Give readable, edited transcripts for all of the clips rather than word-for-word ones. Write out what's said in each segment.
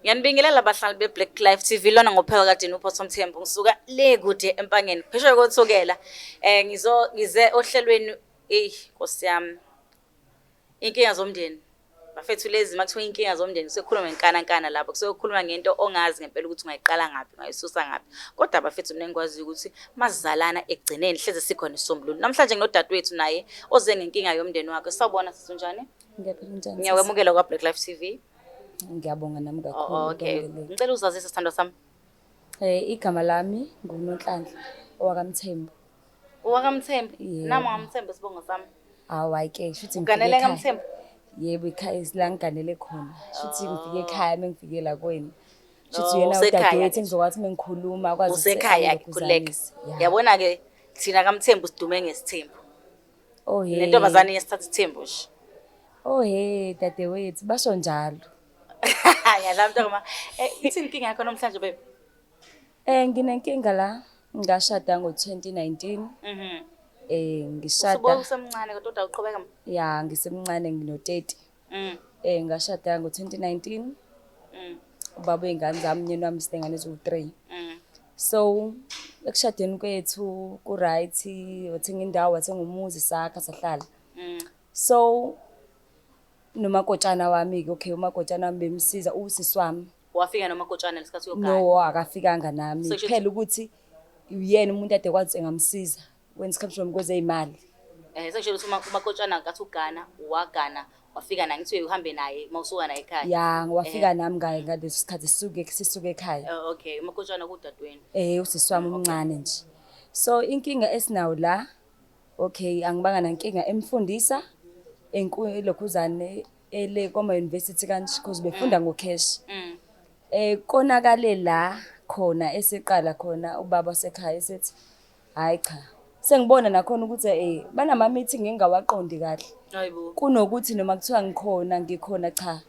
Ngiyanibingelela bahlali be-Black Life TV lona ngophela kadini uPhotho Mthembu ngisuka le kude empangeni phesheya kothukela ngize ohlelweni Nkosi yami inkinga zomndeni bafethu lezi makuthiwa inkinga zomndeni sekukhuluma ngenkanankana lapho sekukhuluma ngento ongazi ngempela ukuthi ungayiqala ngaphi ungayisusa ngaphi kodwa bafethu mina ngikwazi ukuthi masizalana ekugcineni hleze sikhona isisombululo namhlanje nginodadewethu naye oze ngenkinga yomndeni wakhe sawubona sisunjani Ngiyaphila njani? Ngiyakwamukela kwa Black Life TV. Ngiyabonga nami kakhulu. Okay, ngicela uzazise sithandwa sami. Igama lami nguNonhlanhla owakamthembu. Owakamthembu? Yeah. Nami ngamthembu sibongo sami. Hayi shuthi Uganele kaMthembu? Yebo, ekhaya isila ngiganele khona. Shuthi ngifike ekhaya mengifike la kwenu. Shuthi Oh, yena usekhaya udadewethu ke. engizokuthi mengikhuluma akwazi Usekhaya khuleka. Yeah. Yabona ke thina kaMthembu sidume ngesithembu. Oh hey. Lentombazane yesithatha ithembu nje. Oh hey dadewethu basho njalo. Yala mntaka ithini inkinga yakho namhlanje babe? Nginenkinga la ngashada ngo-2019. Ngishada. Usubo usemncane kodwa uqhubeka. Ya ngisemncane ngino-30. Ngashada ngo-2019. Ubaba wengane zami nyeni wami sinengane eziwu-3. So ekushadeni kwethu ku-right wathenga indawo wathenga umuzi sakha sahlala. So nomakotshana wami-ke okay umakotshana wami bemsiza usisi wami. Wafika nomakotshana lesikhathi uyogana? No akafikanga nami kuphela ukuthi uyena umuntu ade kwathi engamsiza when it comes from kwezeyimali. Sekusho ukuthi umakotshana ngathi ugana wagana wafika na ngithi uhambe naye mawusuka naye ekhaya. Ya wafika nami ngaleso sikhathi sisuke ekhaya. Okay umakotshana kudadweni. Usisi wami omncane nje. So inkinga esinawo la okay angibanga nankinga emfundisa enkulukhuzane ele koma university kanje because befunda ngocash. Konakale la khona eseqala khona ubaba wasekhaya esethi hayi cha sengibona nakhona ukuthi banama meeting engingawaqondi kahle. Hayibo. Kunokuthi noma kuthiwa ngikhona cha.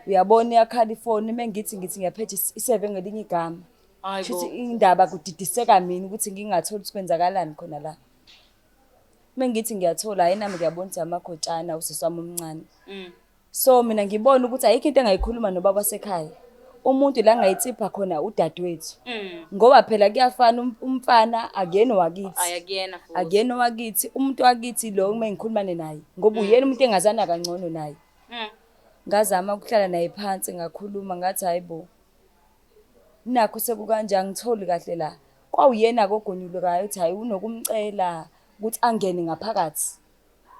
Uyabona iyakhala ifoni mengithi ngiyaphethe iseve ngelinye igama. Hayibo. Futhi indaba kudidiseka mina ukuthi ngingatholi ukuthi kwenzakalani khona la. Mengithi ngiyathola hayi nami ngiyabona ukuthi amakotshana usisi wami omncane. So mina ngibona ukuthi ayikho into engayikhuluma nobaba wasekhaya. Umuntu la ngayitsipha khona udadewethu. Ngoba phela kuyafana umfana akuyena wakithi. Ayakuyena futhi. Akuyena wakithi umuntu wakithi lo mengikhulumane naye ngoba uyena umuntu engazana kangcono naye. Ngazama ukuhlala naye phansi ngakhuluma ngathi hayibo. Nakho sekukanje angitholi kahle la. Kwawuyena kogonyulukayo uthi hayi unokumcela ukuthi angene ngaphakathi.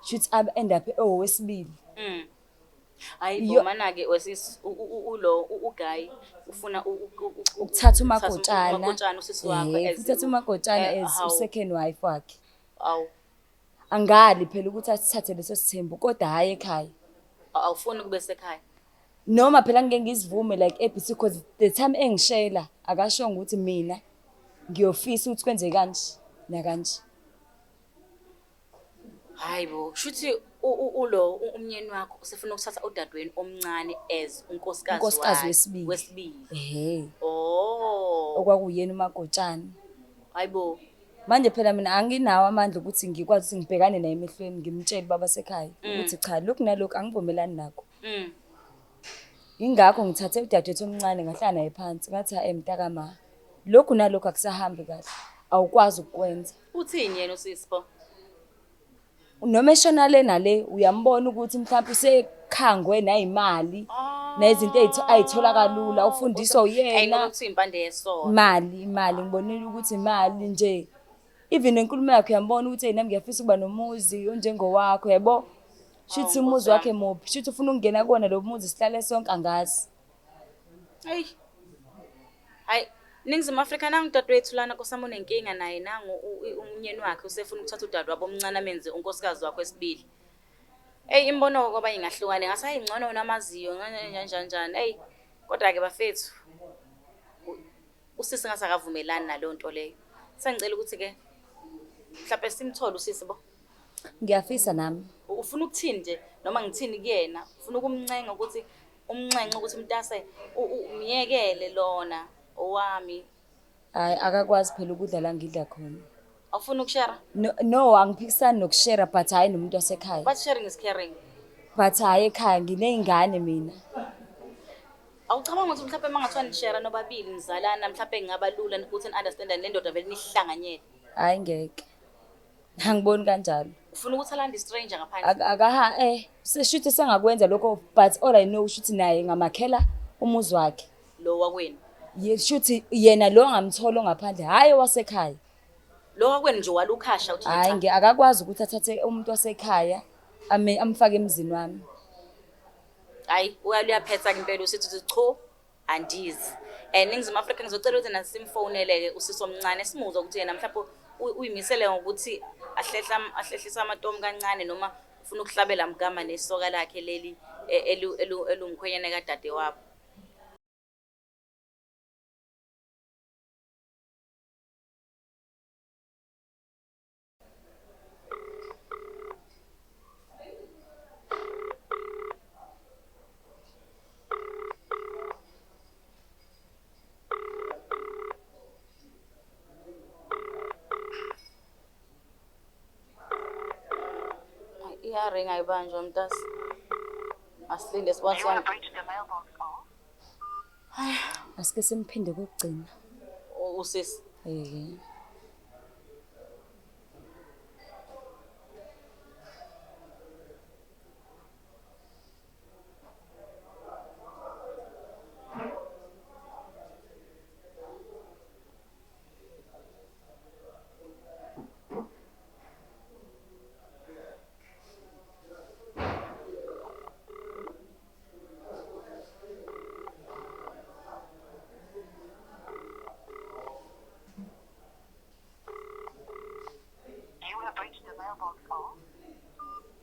Should end up owesibili. Hayibo mana ke wesisi ulo uGuy ufuna ukuthatha umakotshana. Umakotshana usisi wakho ukuthatha umakotshana as second wife wakhe. Aw. Angali phela ukuthi asithathe leso sithembu kodwa hayi ekhaya. Awufuni kube sekhaya. Noma phela ngeke ngizivume like ABC because the time engishela akasho ukuthi mina ngiyofisa ukuthi kwenze kanje nakanje. Hayibo shuthi ulo umnyeni wakho usefuna ukuthatha udadweni omncane as unkosikazi wesibili. Okwakuyena umakotshana. Hayibo. Manje phela mina anginawo amandla ukuthi ngikwazi ukuthi ngibhekane naye emehlweni ngimtshele baba sekhaya ukuthi cha lokhu nalokhu angivumelani nakho. Ingakho ngithathe udadewethu omncane ngahlala naye phansi ngathi mntakama lokhu nalokhu akusahambi kahle awukwazi ukwenza. Uthini yena usisipo? Noma eshona le nale uyambona ukuthi mhlawumbe usekhangwe nayimali nezinto ayithola kalula ufundiswa uyena. Ayinoma ukuthi impande yesona. Imali ngibonile ukuthi imali nje. Even enkulumo yakhe uyambona ukuthi nami ngiyafisa ukuba nomuzi onjengowakho yebo. Shithi umuzi wakhe mophi shithi ufuna ukungena kuona lo muzi sihlale sonke angazi. Hayi Ningizimu Afrika nangu dadewethu lana nkosami unenkinga naye nangu umnyeni wakhe usefuna ukuthatha udade wabo omncane amenze unkosikazi wakhe wesibili. Imbono ngoba ingahlukane ngasayi ngcono namaziyo njani. Kodwa ke bafethu usisi ngasakavumelani nalo nto leyo. Sengicela ukuthi ke mhlawumbe simthole usisi bo. Ngiyafisa nami. Ufuna ukuthini nje noma ngithini kuyena? Ufuna ukumncenga ukuthi umncenga ukuthi mntase umyekele lona owami. Hayi akakwazi phela ukudla la ngidla khona. Awufuna ukushare? No angiphikisani nokushare but hayi nomuntu wasekhaya. But sharing is caring. But hayi ekhaya ngineyingane mina. Awucabanga ukuthi mhlawumbe mangathiwa nishare nobabili nizalana mhlawumbe ngaba lula ukuthi ni-understandane nendoda vele nihlanganyele. Hayi ngeke. Angiboni kanjalo. Ufuna ukuthi alande stranger ngaphandle. Seshuthi sengakwenza lokho, but all I know shuthi naye ngamakhela umuzi wakhe. Lo wakwenu. Shuthi yena lo ngamthola ngaphandle, hayi wasekhaya. Lo wakwenu nje walukhasha uthi Hayi cha. akakwazi ukuthi athathe umuntu wasekhaya amfake emzini wami. Hayi uyaphetha ke impela usithi cho andizi. Ningizimu Afrika ngizocela ukuthi nasimfoneleke usisi omncane simuzwe ukuthi yena mhlawumbe uyimisele ngokuthi ahlehlisa amatomu kancane noma ufuna ukuhlabela mgama nesoka lakhe leli elumkhwenyane kadade wabo. Iyaringa ibanjwa mntasi. Asilinde sibona. Asike simphinde kokugcina. Usisi.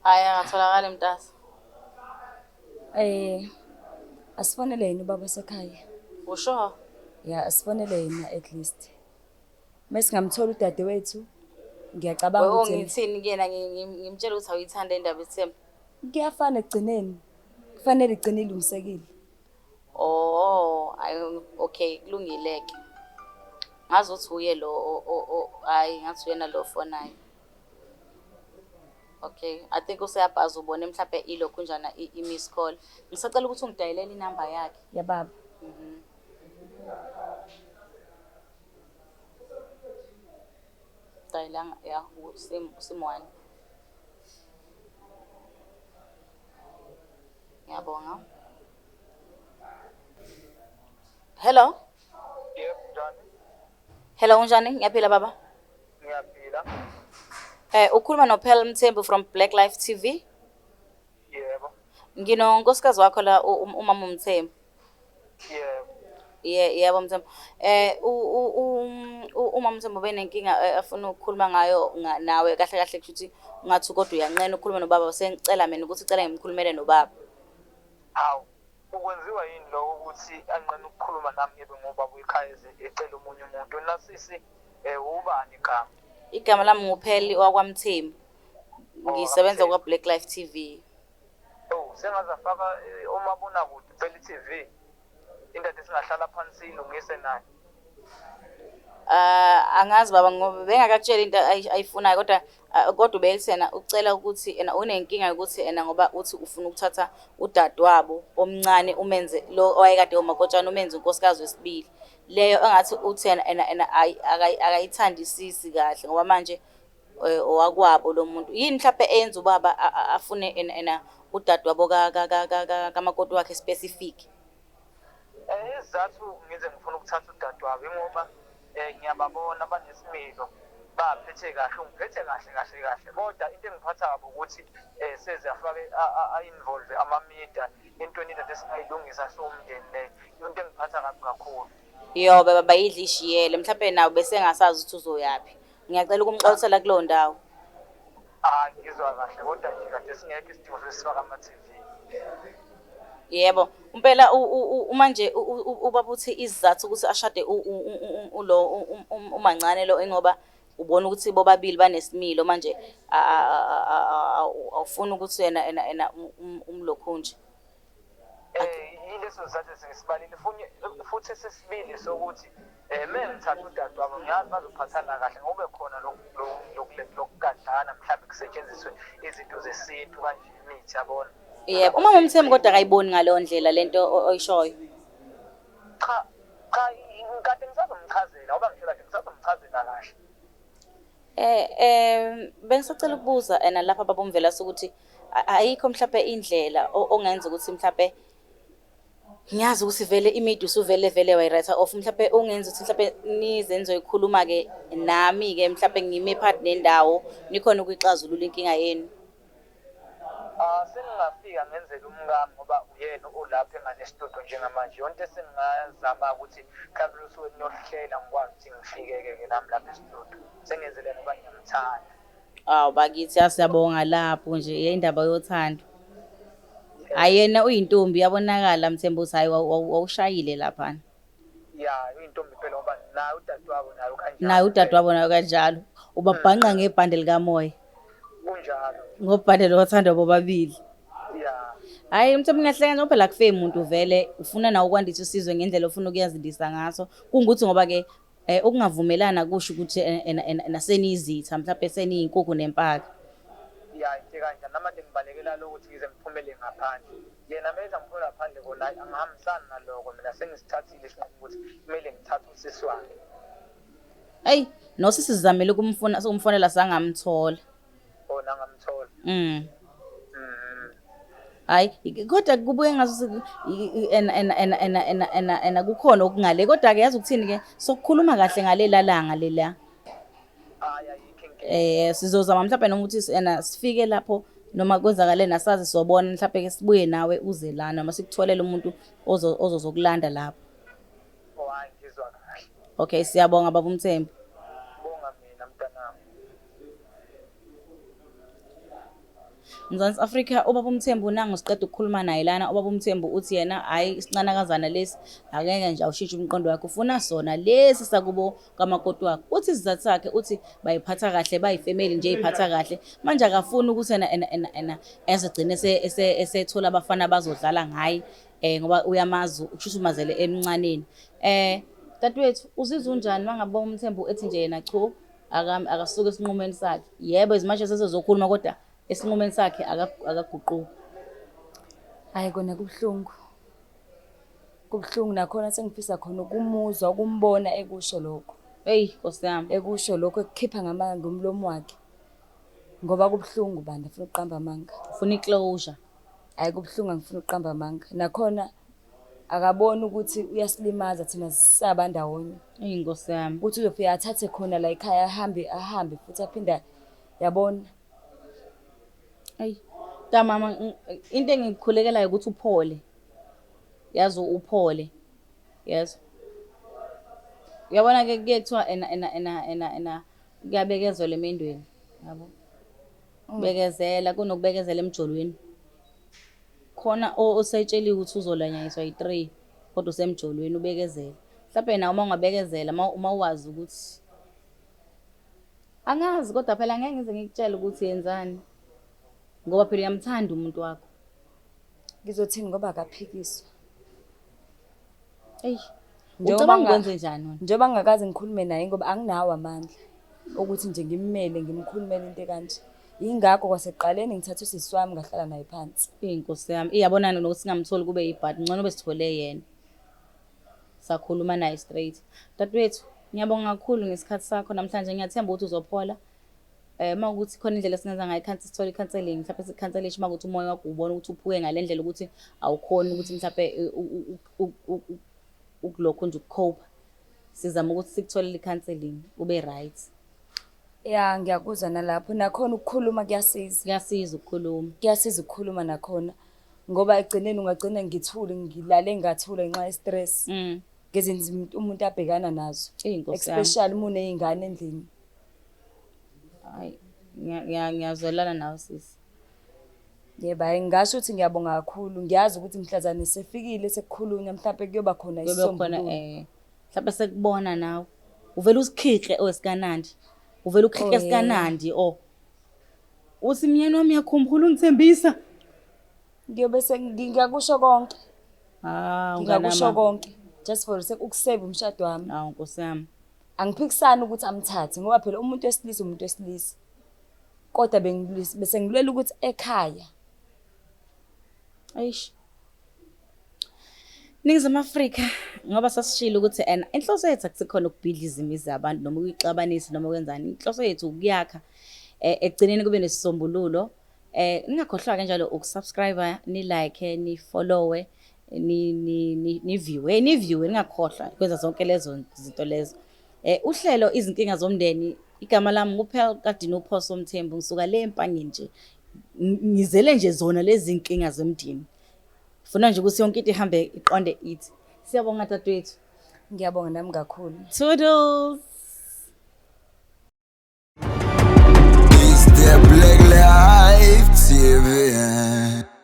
Hayi angatholakala mntasi. Asifonele yena ubaba sekhaya. Usho? Ya asifonele yena at least. Mesingamthola udade wethu ngiyacabanga ukuthi ngithini kuyena ngimtshela ukuthi awuyithanda indaba eThemba. Kuyafana ekugcineni. Kufanele igcine ilungisekile. Oh, okay kulungileke. Ngazi ukuthi uye lo hayi ngathi uyena lo fonayo. Okay, I think useyabhaza ubone mhlawumbe ilokhu njana i-miss call. Ngisacela ukuthi ungidayilele inamba yakhe. Ya baba. Dayilanga ya sim1. Ngiyabonga. Hello? Yebo, njani? Hello unjani? Ngiyaphila baba. Ngiyaphila. Ukhuluma noPhel Mthembu from Black Life TV. Yebo. Nginonkosikazi wakho la umama Mthembu. Yebo. Yebo Mthembu. Umama Mthembu benenkinga afuna ukukhuluma ngayo nawe kahle kahle ukuthi ungathi kodwa uyanqena ukukhuluma nobaba sengicela mina ukuthi ucela ngimkhulumele nobaba. Hawu. Ukwenziwa yini lokho ukuthi anqena ukukhuluma nami ngibe ngobaba ekhaya ecela omunye umuntu. Nasisi ubani igama? Igama lami nguPheli wakwaMthembu. Ngisebenza kwa Black Life TV. Oh, sengazafaka omabona kude Pheli TV. Indaba esingahlala phansi ilungise naye. Angazi baba ngoba bengakakutshela into ayifunayo kodwa ubeyisena ucela ukuthi ena unenkinga ukuthi ena ngoba uthi ufuna ukuthatha udadewabo omncane umenze lo owayekade umakotshana umenze unkosikazi wesibili. Leyo engathi uthi ena akayithandisisi kahle ngoba manje owakwabo lo muntu. Yini mhlawumbe enza ubaba afune ena udadewabo kamakoti wakhe specific? Izathu ngize ngifuna ukuthatha udadewabo ngoba ngiyababona banesimilo baphethe kahle ungiphethe kahle kodwa into engiphatha kabi ukuthi seze afake involve ama-media entweni into esingayilungisa somndeni leyo into engiphatha kabi kakhulu. Yo baba yidla ishiyele mhlawumbe nawe bese ngasazi ukuthi uzoyapi. Ngiyacela ukumxolisela kulowo ndawo. Ngizwa kahle kodwa nje kade singekho isidingo sesifaka ama-TV. Yebo, impela manje ubaba uthi izathu ukuthi ashade lo umancane lo ngoba ubona ukuthi bobabili banesimilo manje awufuna ukuthi yena umlokhu nje. Yileso sizathu esingisibalile futhi sesibili sokuthi mengithatha udadewabo ngiyazi bazophathana kahle ngoba khona lokugadlana mhlawumbe kusetshenziswe izinto zesintu kanje imithi yabona. Yebo, umama Mthembu kodwa akayiboni ngaleyo ndlela lento oyishoyo. cha ngikade ngisazomchazela ngoba ngisho kade ngisazomchazela kahle. Bengisacela ukubuza lapha baba uMvelase ukuthi ayikho mhlawumbe indlela ongenza ukuthi mhlawumbe ngiyazi ukuthi vele imedia usuvele wayirayitha off mhlawumbe ungenza ukuthi mhlawumbe nize nizoyikhuluma-ke nami-ke mhlawumbe ngime part nendawo nikhona ukuyixazulula inkinga yenu. Sengingafika ngenzela umngamo ngoba uyena olapha enganestudio njengamanje yonke sengingazama ukuthi mhlawumbe usuke niyohlela ngikwazi ukuthi ngifike-ke nami lapha estudio sengenzele ngoba ngiyamthanda. Awu bakithi siyabonga lapho nje indaba yothando. Ayena uyintombi yabonakala Mthembu ukuthi hayi wawushayile laphana. Ya uyintombi phela ngoba naye udadewabo nayo kanjalo. Naye udadewabo nayo kanjalo. Ubabhanqa ngebhande likamoya. Kunjalo. Ngobhande lothando bobabili. Ya. Hayi Mthembu ngiyahleka nje phela kufe umuntu vele ufuna nawe ukwandisa usizwe ngendlela ofuna ukuyazindisa ngaso. Kungukuthi ngoba ke ukungavumelana kusho ukuthi nasenizitha mhlawumbe seniyinkukhu nempaka. Ya into kanjani namanje ngibalekela lokuthi ngize ngiphumele ngaphandle. Yena mase ngiphumela ngaphandle kona angihambisani naloko mina sengisithathile isinqumo ukuthi kumele ngithathe usisi wami. Hey nosisi sizamele ukumfonela sangamthola. Ona ngamthola. Hayi kodwa kubuye ngazo kukhona okungale kodwa ke yazi ukuthini ke sokukhuluma kahle ngalela langa lela. Sizozama mhlawumbe noma ukuthi sifike lapho noma kwenzakale nasazi sobona mhlawumbe ke sibuye nawe uze lana noma sikutholele umuntu ozozokulanda lapho. Hayi ngizwa kahle. Okay siyabonga baba uMthembu. Bonga mina mntanami. Mzansi Africa ubaba uMthembu nangu siqeda ukukhuluma naye lana ubaba uMthembu uthi yena hayi isinanakazana lesi akenge nje awushintshe umqondo wakhe ufuna sona lesi sakubo kamakoti wakhe uthi izizathu zakhe uthi bayiphatha kahle bayifamily nje iphatha kahle manje akafuni ukuthi ezigcine esethola abafana bazodlala ngayi ngoba uyamazi ushusumazele emncaneni dadewethu uzizwa unjani mangabe uMthembu ethi nje yena cho akasuka esinqumeni sakhe yebo izimanje sezokhuluma kodwa esinqumeni sakhe akaguquki. Hayi kona kubuhlungu nakhona sengifisa khona ukumuzwa ukumbona ekusho lokho. Hey Nkosi yami Ekusho lokho ekukhipha ngamanga umlomo wakhe. Ngoba kubuhlungu banda ufuna uqamba amanga. ufuna iclosure. Hayi kubuhlungu angifuna uqamba amanga. Nakhona akabona ukuthi uyasilimaza thina sisaba ndawonye. Hey Nkosi yami Ukuthi uzofika athathe khona la ekhaya ahambe futhi aphinda yabona. Ay mama into engikhulekelayo ukuthi uphole. Yazi uphole. Yes. Uyabona ke kuyethiwa kuyabekezelwa emendweni, yabo. Bekezela kunokubekezela emjolweni. Khona osetsheliwe ukuthi uzolanyanyiswa yi3 kodwa usemjolweni ubekezela. Mhlawumbe nawe uma ungabekezela uma uwazi ukuthi angazi kodwa phela ngeke ngize ngikutshela ukuthi yenzani. Ngoba phela uyamthanda umuntu wakho. Ngizothini ngoba akaphikiswa. Hey. Ucabanga ukwenze njani wena? Njengoba ngakaze ngikhulume naye ngoba anginawo amandla ukuthi nje ngimmele ngimkhulumele into kanje. Ingakho kwasekuqaleni ngithatha usisi wami ngahlala naye phansi. Inkosi yami iyabonana nokuthi singamtholi kube yibhadi ngcono besithole yena. Sakhuluma naye straight. Dadewethu ngiyabonga kakhulu ngesikhathi sakho namhlanje ngiyathemba ukuthi uzophola. Mawukuthi khona indlela singenza ngayo sithole counseling mhlawumbe sikhanselishe makuthi umoya wakho ubona ukuthi uphuke ngalendlela ukuthi awukhona ukuthi mhlawumbe ukulokho nje ukucope sizama ukuthi sikutholele counseling ube right. Ya ngiyakuzwa nalapho nakhona ukukhuluma kuyasiza. Kuyasiza ukukhuluma. Kuyasiza ukukhuluma nakhona ngoba egcineni ungagcina ngithule ngilale ngathula ngenxa yestress. Ngezinto umuntu abhekana nazo. Especially uma unezingane endlini. Hayi ngiyazwelana nawe sisi. Yebo ngisho ukuthi ngiyabonga kakhulu ngiyazi ukuthi mhlazane sefikile sekukhulunywa mhlawumbe kuyoba khona isisombululo. Mhlawumbe sekubona nawe uvela usikhikhe owesikanandi uvela ukhikhe esikanandi uthi myeni wami yakhumbula ungithembisa ngiyobe ngiyakusho konke ngiyakusho konke just for ukusave umshado wami. Hawu Nkosi yami angiphikisani ukuthi amthathe ngoba phela umuntu wesilisa kodwa bese ngilela ukuthi ekhaya Eish. Ningizimu Afrika ngoba sasishilo ukuthi inhloso yethu akusikhona ukubhidliza imizi yabantu noma ukuyixabanisa noma ukwenzani. Inhloso yethu ukuyakha ekugcineni kube nesisombululo. Ningakhohlwa kanjalo ukusubscribe, ni like, ni follow, ni view, ningakhohlwa kwenza zonke lezo zinto lezo. Uhlelo izinkinga zomndeni, igama lami nguPhel kaDinuphoso Mthembu, ngisuka le Empangeni nje. Ngizele nje zona lezi zinkinga zomndeni. Funa nje ukuthi yonke into ihambe iqonde ithi. Siyabonga dadewethu. Ngiyabonga nami kakhulu. Toodles. Is there Black Life TV?